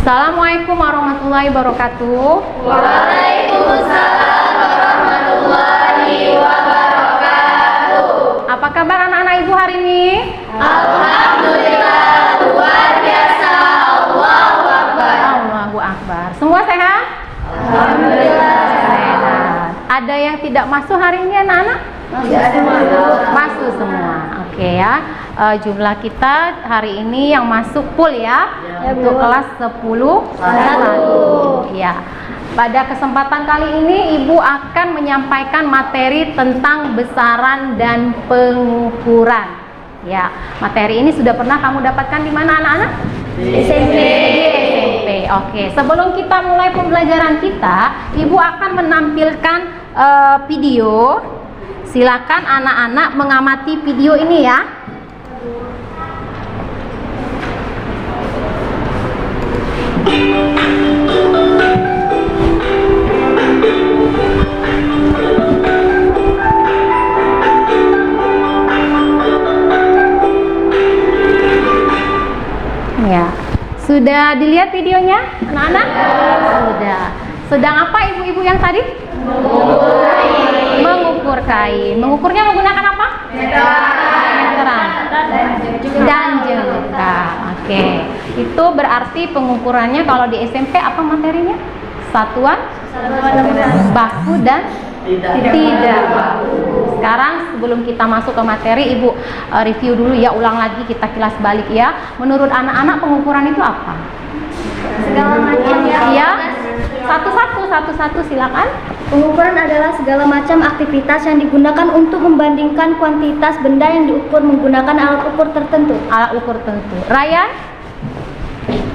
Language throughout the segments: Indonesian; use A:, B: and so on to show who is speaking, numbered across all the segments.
A: Assalamualaikum warahmatullahi wabarakatuh.
B: Waalaikumsalam warahmatullahi wabarakatuh.
A: Apa kabar anak-anak ibu hari ini?
B: Alhamdulillah, luar biasa. Allahu Akbar.
A: Allahu Akbar. Semua sehat?
B: Alhamdulillah.
A: Sehat. Ada yang tidak masuk hari ini anak-anak? Masuk semua. Oke ya. Jumlah kita hari ini yang masuk full ya, untuk kelas 10 ya. Pada kesempatan kali ini Ibu akan menyampaikan materi tentang besaran dan pengukuran. Ya, materi ini sudah pernah kamu dapatkan di mana anak-anak? Di SMP. Oke, sebelum kita mulai pembelajaran kita, Ibu akan menampilkan video. Silakan anak-anak mengamati video ini ya. Ya, sudah dilihat videonya, anak-anak? Sudah. Sedang apa ibu-ibu yang tadi? Mengukur kain. Mengukurnya menggunakan apa? Meteran dan jengkal. Oke. Itu berarti pengukurannya kalau di SMP apa materinya? Satuan baku dan tidak baku. Sekarang sebelum kita masuk ke materi, Ibu review dulu ya, ulang lagi, kita kilas balik ya. Menurut anak-anak pengukuran itu apa?
C: Segala macam
A: ya. Satu-satu silakan.
C: Pengukuran adalah segala macam aktivitas yang digunakan untuk membandingkan kuantitas benda yang diukur menggunakan alat ukur tertentu.
A: Alat ukur tertentu. Ryan?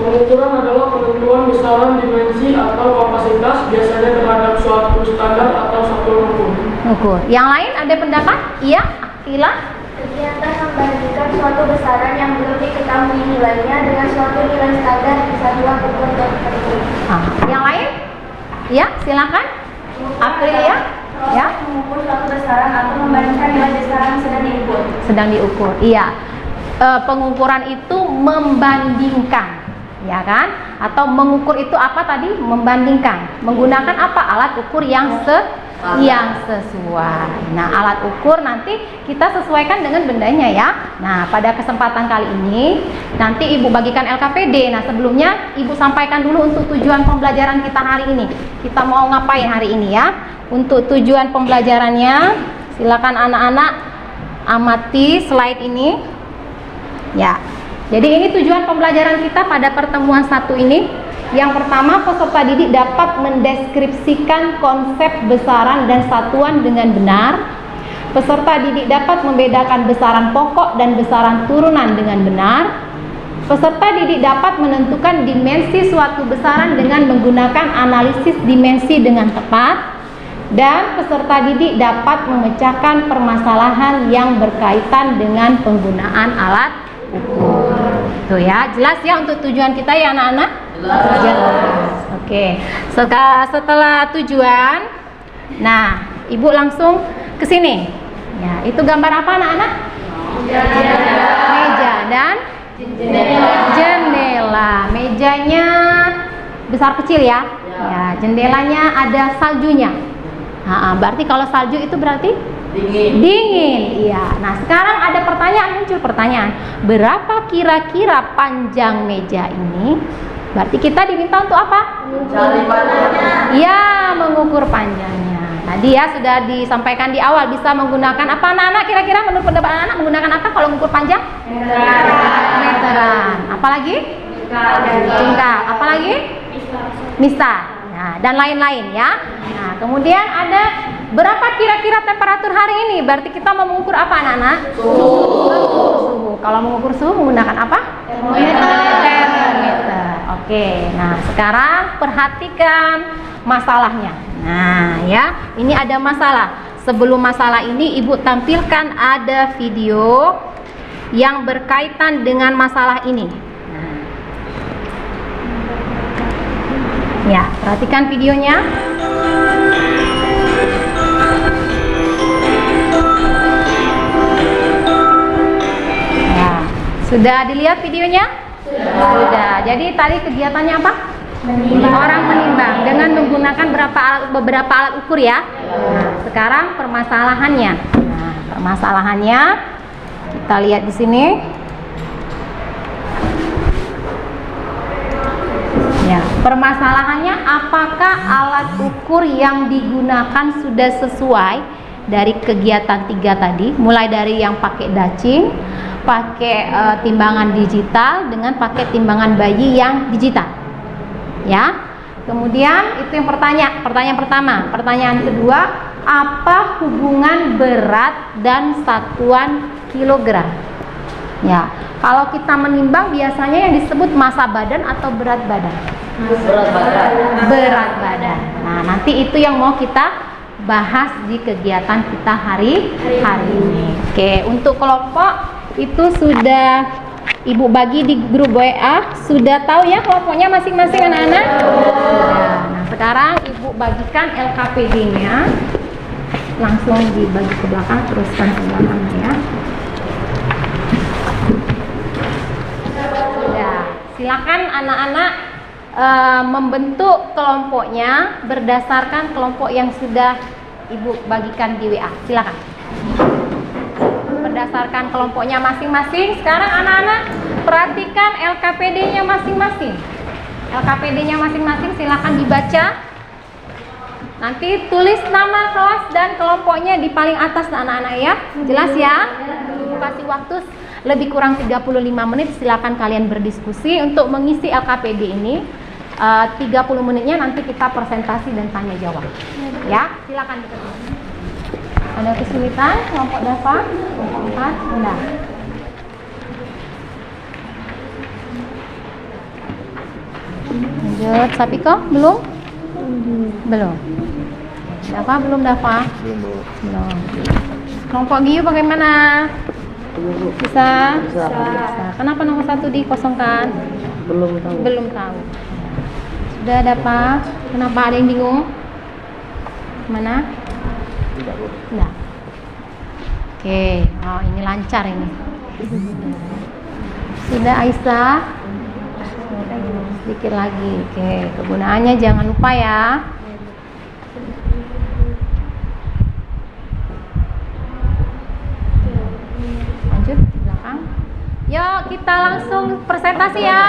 D: Pengukuran adalah penentuan besaran, dimensi, atau kapasitas biasanya terhadap suatu standar atau satuan ukur.
A: Ukur. Yang lain ada pendapat? Iya, Akila?
C: Kegiatan membandingkan suatu besaran yang belum diketahui nilainya dengan suatu nilai standar di satuan ukur tertentu.
A: Yang lain? Ya, silakan. Aprilia? Ya.
C: Mengukur suatu besaran atau membandingkan nilai besaran sedang diukur.
A: Sedang diukur. Iya. Pengukuran itu membandingkan, ya kan? Atau mengukur itu apa tadi? Membandingkan. Menggunakan apa? Alat ukur yang sesuai. Nah, alat ukur nanti kita sesuaikan dengan bendanya ya. Nah, pada kesempatan kali ini nanti Ibu bagikan LKPD. Nah, sebelumnya Ibu sampaikan dulu untuk tujuan pembelajaran kita hari ini. Kita mau ngapain hari ini ya? Untuk tujuan pembelajarannya, silakan anak-anak amati slide ini. Ya. Jadi ini tujuan pembelajaran kita pada pertemuan satu ini. Yang pertama, peserta didik dapat mendeskripsikan konsep besaran dan satuan dengan benar. Peserta didik dapat membedakan besaran pokok dan besaran turunan dengan benar. Peserta didik dapat menentukan dimensi suatu besaran dengan menggunakan analisis dimensi dengan tepat. Dan peserta didik dapat memecahkan permasalahan yang berkaitan dengan penggunaan alat ukur. Tuh ya, jelas ya untuk tujuan kita ya anak-anak? Jelas. Oke. Setelah tujuan, nah, Ibu langsung ke sini. Ya, itu gambar apa anak-anak? Meja dan jendela. Mejanya besar kecil ya. Ya, jendelanya ada saljunya. Berarti kalau salju itu berarti dingin. Iya. Nah, sekarang ada muncul pertanyaan. Berapa kira-kira panjang meja ini? Berarti kita diminta untuk apa?
B: Cari panjangnya.
A: Ya, mengukur panjangnya. Tadi ya sudah disampaikan di awal, bisa menggunakan apa anak-anak? Kira-kira menurut pendapat anak menggunakan apa kalau mengukur panjang? Meteran. Apalagi? Jengkal. Apalagi? Mistar. Nah, dan lain-lain ya. Nah, kemudian ada berapa kira-kira temperatur hari ini? Berarti kita mau mengukur apa anak-anak? Suhu. Kalau mengukur suhu menggunakan apa? Termometer. Oke. Nah, sekarang perhatikan masalahnya. Nah, ya, ini ada masalah. Sebelum masalah ini Ibu tampilkan ada video yang berkaitan dengan masalah ini. Ya, perhatikan videonya. Ya, sudah dilihat videonya? Sudah. Jadi tadi kegiatannya apa? Orang menimbang dengan menggunakan beberapa alat ukur ya. Nah, sekarang permasalahannya. Nah, permasalahannya kita lihat di sini. Ya, permasalahannya apakah alat ukur yang digunakan sudah sesuai dari kegiatan 3 tadi, mulai dari yang pakai dacing, pakai timbangan digital dengan pakai timbangan bayi yang digital. Ya. Kemudian itu yang pertanyaan pertama. Pertanyaan kedua, apa hubungan berat dan satuan kilogram? Ya, kalau kita menimbang biasanya yang disebut massa badan atau berat badan. Berat badan. Nah, nanti itu yang mau kita bahas di kegiatan kita hari ini. Oke, untuk kelompok itu sudah Ibu bagi di grup WA. Sudah tahu ya kelompoknya masing-masing anak-anak? Nah, sekarang Ibu bagikan LKPD-nya. Langsung dibagi ke belakang, teruskan ke belakang ya. Sudah. Silakan anak-anak membentuk kelompoknya berdasarkan kelompok yang sudah Ibu bagikan di WA. Silakan. Berdasarkan kelompoknya masing-masing. Sekarang anak-anak perhatikan LKPD-nya masing-masing. LKPD-nya masing-masing silakan dibaca. Nanti tulis nama kelas dan kelompoknya di paling atas anak-anak ya. Jelas ya? Ibu kasih waktu lebih kurang 35 menit. Silakan kalian berdiskusi untuk mengisi LKPD ini. 30 menitnya nanti kita presentasi dan tanya jawab. Ya, silakan dikerjakan. Ada kesulitan kelompok Dava? Kelompok 4? Enggak. Lanjut, Sapiko? Belum? Belum. Dava belum, Dava? Belum. Kelompok Giyu bagaimana? Bisa? Bisa. Kenapa nomor 1 dikosongkan? Belum tahu. Sudah Dava? Kenapa ada yang bingung? Mana? Enggak. Oke, oh ini lancar ini. Sudah Aisyah? Sedikit lagi. Oke, kegunaannya jangan lupa ya. Lanjut di belakang. Yuk kita langsung presentasi ya.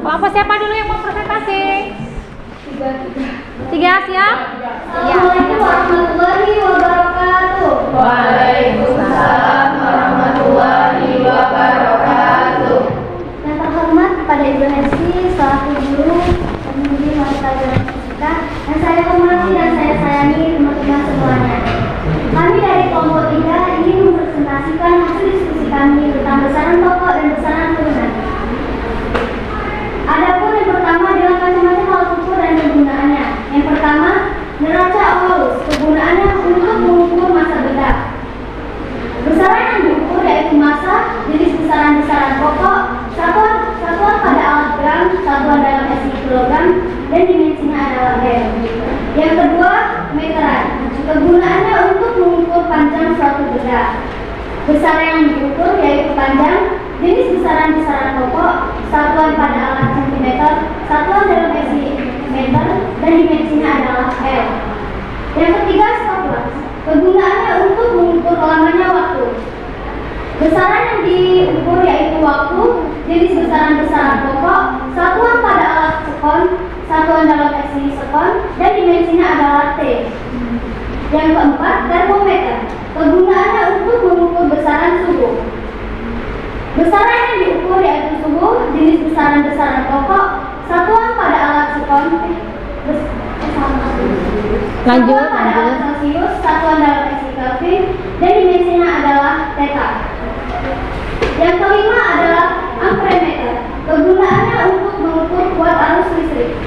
A: Kelompok siapa dulu yang mau presentasi? 3 siap?
C: Assalamualaikum warahmatullahi wabarakatuh.
B: Waalaikumsalam warahmatullahi wabarakatuh.
C: Yang terhormat kepada Ibu Hesi selaku guru pembimbing mata pelajaran fisika yang saya hormati dan saya sayangi teman-teman semuanya. Kami dari kelompok 3 ingin mempresentasikan hasil diskusi kami tentang besaran pokok dan besaran turunan. Adapun yang pertama adalah macam-macam alat ukur dan kegunaannya. Yang pertama, neraca Aulus, kegunaannya untuk mengukur massa benda. Besaran yang diukur yaitu massa, jenis besaran-besaran pokok, satuan pada alat gram, satuan dalam SI kilogram, dan dimensinya adalah M. Yang kedua, meteran, kegunaannya untuk mengukur panjang suatu benda. Besaran yang diukur yaitu panjang, jenis besaran-besaran pokok, satuan pada alat centimeter, satuan dalam SI meter, dan dimensinya adalah L. Yang ketiga, stopwatch, kegunaannya untuk mengukur lamanya waktu. Besaran yang diukur yaitu waktu, jenis besaran-besaran pokok, satuan pada alat sekon, satuan dalam SI sekon, dan dimensinya adalah T. Yang keempat, termometer, kegunaannya untuk mengukur besaran suhu. Besaran yang diukur yaitu suhu, jenis besaran-besaran pokok, satuan pada alat sekon,
A: Lanjut.
C: pada alat Celsius, satuan dalam SI Kelvin, dan dimensinya adalah theta. Yang kelima adalah amperemeter, kegunaannya untuk mengukur kuat arus listrik.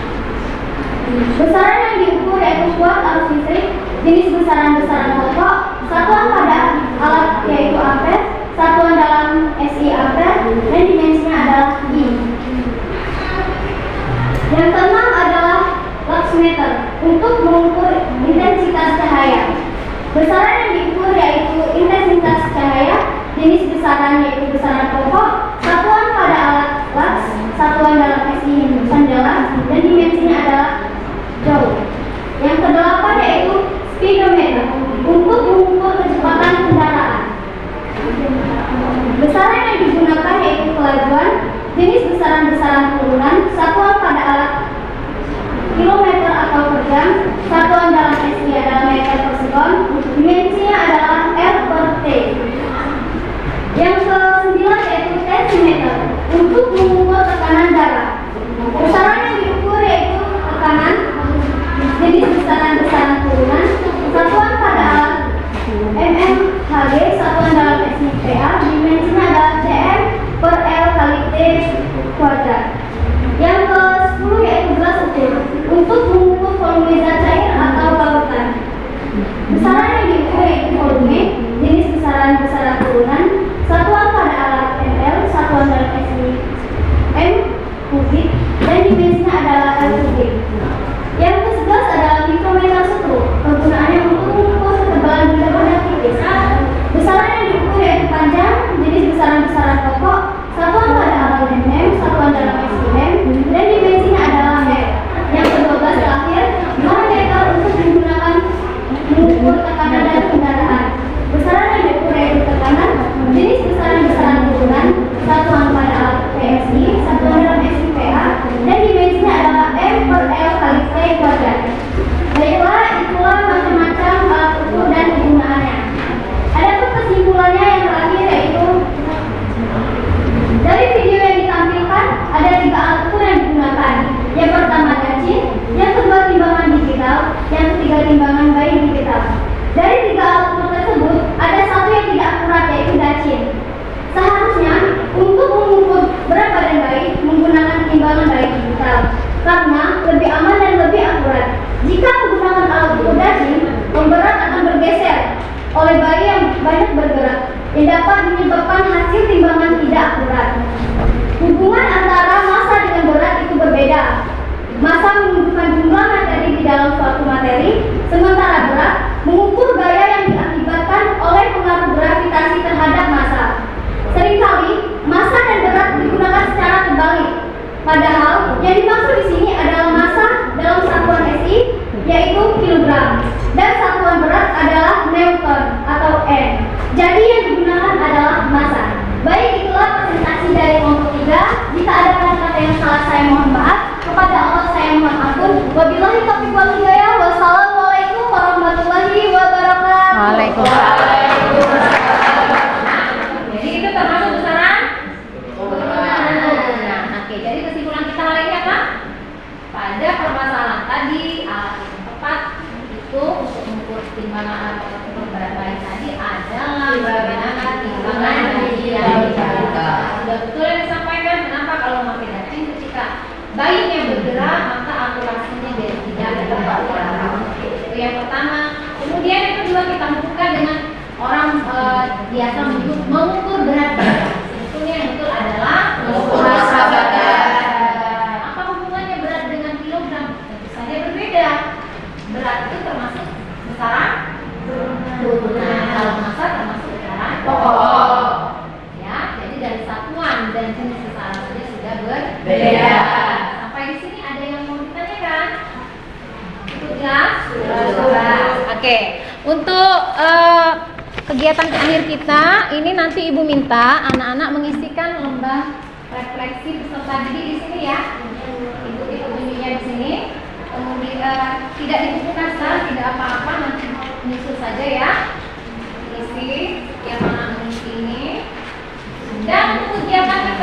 C: Besaran yang diukur yaitu kuat arus listrik, jenis besaran-besaran pokok, satuan pada alat yaitu ampere, satuan dalam SI ampere, dan dimensinya adalah I. Yang keenam adalah luxmeter untuk mengukur intensitas cahaya. Besaran yang diukur yaitu intensitas cahaya, jenis besaran yaitu besaran pokok, satuan pada alat lux, dimensinya adalah jauh. Yang kedelapan yaitu speedometer untuk mengukur kecepatan kendaraan. Besaran yang digunakan yaitu kelajuan, jenis besaran-besaran turunan, satuan pada alat kilometer atau per jam, satuan dalam SI adalah meter per sekon, dimensinya adalah R per T. Yang ke-9 yaitu tensimeter untuk mengukur tekanan darah. Besaran yang diukur yaitu tekanan, jenis besaran-besaran turunan, satuan pada alat mmHg, satuan dalam SI/PA, dimensinya adalah cm per L kali T kuadrat. Yang ke-10 yaitu gelas ukur untuk mengukur volume zat cair atau lautan. Besaran yang diukur yaitu volume, jenis besaran-besaran turunan, satuan pada alat ml, satuan dalam SI m kubik, dan dimensinya adalah L kubik. Yang ke-11 adalah mikrometer skru, kegunaannya untuk mengukur ketebalan benda-benda tipis. Besaran yang diukur yaitu panjang, jenis besaran-besaran pokok, satuan pada alat mm, satuan dalam SI m, dan dimensinya adalah m. Yang ke-12 terakhir, barometer untuk digunakan mengukur tekanan dan kendaraan. Besaran yang diukur yaitu tekanan, jenis besaran-besaran turunan, satuan pada alat PSI, satuan dalam SI/PA, dan dimensinya adalah M per L kali T kuadrat. Baiklah, itulah macam-macam alat ukur dan kegunaannya. Adapun kesimpulannya yang terakhir yaitu dari video yang ditampilkan ada 3 alat ukur yang digunakan. Yang pertama dacin, yang kedua timbangan digital, yang ketiga timbangan bayi digital. Dari 3 alat ukur tersebut ada satu yang tidak akurat yaitu dacin. Seharusnya untuk mengukur berat badan bayi menggunakan timbangan bayi digital karena lebih aman dan lebih akurat. Jika menggunakan alat ukur dacin, pemberat akan bergeser oleh bayi yang banyak bergerak yang dapat menyebabkan hasil timbangan tidak akurat. Hubungan antara massa dengan berat itu berbeda. Massa menunjukkan jumlah materi di dalam suatu materi, sementara berat mengukur gaya yang diakibatkan oleh pengaruh gravitasi terhadap massa. Seringkali massa dan berat digunakan secara terbalik. Padahal yang dimaksud di sini adalah massa dalam satuan SI yaitu kilogram dan satuan berat adalah Newton atau N. Jadi yang digunakan adalah massa. Baik, itulah presentasi dari kelompok 3. Jika ada kata-kata yang salah saya mohon maaf. Kepada Allah saya mohon ampun. Wabillahi taufiq wal hidayah. Wassalamualaikum warahmatullahi wabarakatuh.
A: Waalaikumsalam. Jadi itu termasuk besaran turunan. Oke, jadi kesimpulan kita hari ini apa? Pada permasalahan tadi alat yang tepat itu untuk mengukur timbangan atau ukur berat bayi tadi adalah menggunakan timbangan digital. Sudah betul yang disampaikan. Kenapa kalau memakai dacin ketika bayinya bergerak maka akurasinya jadi tidak tepat. Itu yang pertama. Kemudian yang kedua kita mengukur dengan orang biasa menyebut mengukur berat badan. Sebetulnya yang betul adalah mengukur massa badan. Apa hubungannya berat dengan kilogram? Tentu saja berbeda. Berat itu termasuk besaran turunan, kalau massa termasuk besaran pokok. Ya, jadi dari satuan dan jenis besaran saja sudah berbeda. Sampai di sini ada yang mau ditanyakan? Itu jelas? Sudah. Oke, untuk kegiatan akhir kita ini nanti Ibu minta anak-anak mengisikan lembah refleksi peserta didik di sini ya. Ibu tunjuknya di sini. Kemudian tidak dibukukan sekarang, tidak apa-apa, nanti menyusul saja ya. Isi yang mana mengisi ini. Dan untuk kegiatan